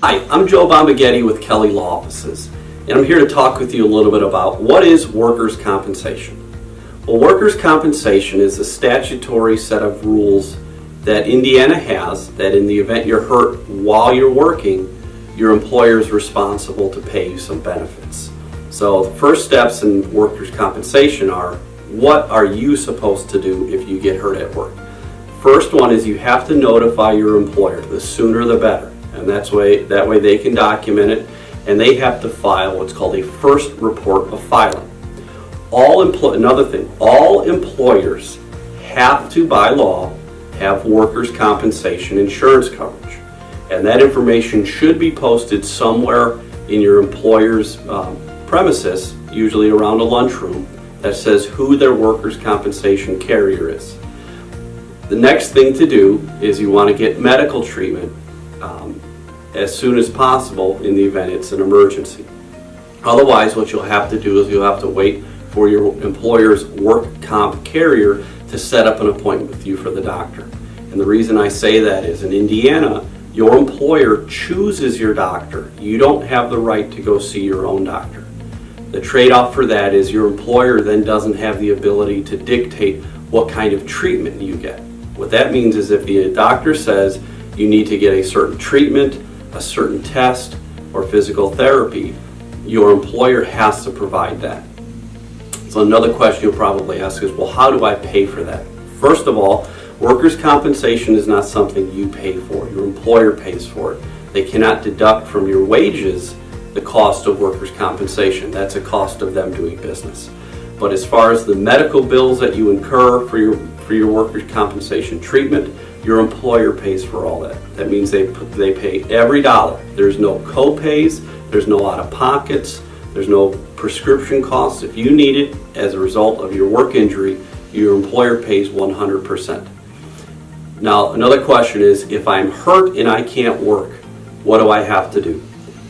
Hi, I'm Joe Bombaghetti with Kelly Law Offices, and I'm here to talk with you a little bit about what is workers' compensation. Well, workers' compensation is a statutory set of rules that Indiana has that in the event you're hurt while you're working, your employer is responsible to pay you some benefits. So the first steps in workers' compensation are, what are you supposed to do if you get hurt at work? First one is you have to notify your employer. The sooner the better. And that way they can document it, and they have to file what's called a first report of filing. Another thing, all employers have to, by law, have workers' compensation insurance coverage. And that information should be posted somewhere in your employer's premises, usually around a lunchroom, that says who their workers' compensation carrier is. The next thing to do is you want to get medical treatment as soon as possible in the event it's an emergency. Otherwise, what you'll have to do is you'll have to wait for your employer's work comp carrier to set up an appointment with you for the doctor. And the reason I say that is in Indiana, your employer chooses your doctor. You don't have the right to go see your own doctor. The trade-off for that is your employer then doesn't have the ability to dictate what kind of treatment you get. What that means is if the doctor says you need to get a certain treatment, a certain test, or physical therapy, your employer has to provide that. So another question you'll probably ask is, well, how do I pay for that? First of all, workers' compensation is not something you pay for. Your employer pays for it. They cannot deduct from your wages the cost of workers' compensation. That's a cost of them doing business. But as far as the medical bills that you incur for your workers' compensation treatment, your employer pays for all that. That means they pay every dollar. There's no co-pays, there's no out-of-pockets, there's no prescription costs. If you need it as a result of your work injury, your employer pays 100%. Now, another question is, if I'm hurt and I can't work, what do I have to do?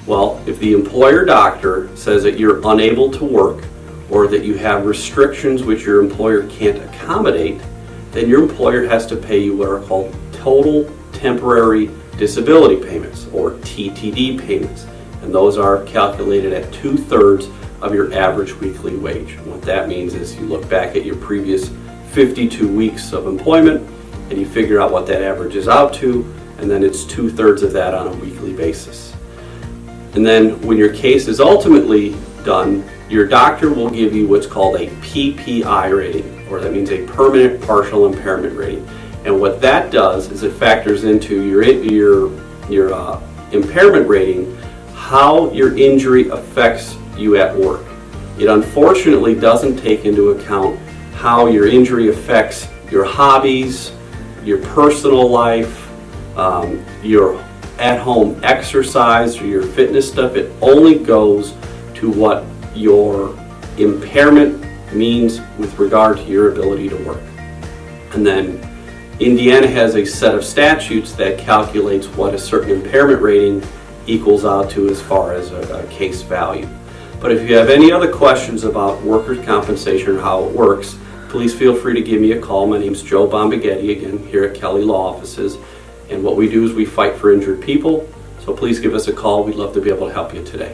Well, if the employer doctor says that you're unable to work or that you have restrictions which your employer can't accommodate, then your employer has to pay you what are called total temporary disability payments, or TTD payments. And those are calculated at 2/3 of your average weekly wage. And what that means is you look back at your previous 52 weeks of employment and you figure out what that averages out to, and then it's 2/3 of that on a weekly basis. And then when your case is ultimately done, your doctor will give you what's called a PPI rating, or that means a permanent partial impairment rating. And what that does is it factors into your impairment rating how your injury affects you at work. It unfortunately doesn't take into account how your injury affects your hobbies, your personal life, your at-home exercise, or your fitness stuff. It only goes to what your impairment means with regard to your ability to work. And then Indiana has a set of statutes that calculates what a certain impairment rating equals out to as far as a case value. But if you have any other questions about workers' compensation or how it works, please feel free to give me a call. My name is Joe Bombaghetti, again, here at Kelly Law Offices. And what we do is we fight for injured people. So please give us a call. We'd love to be able to help you today.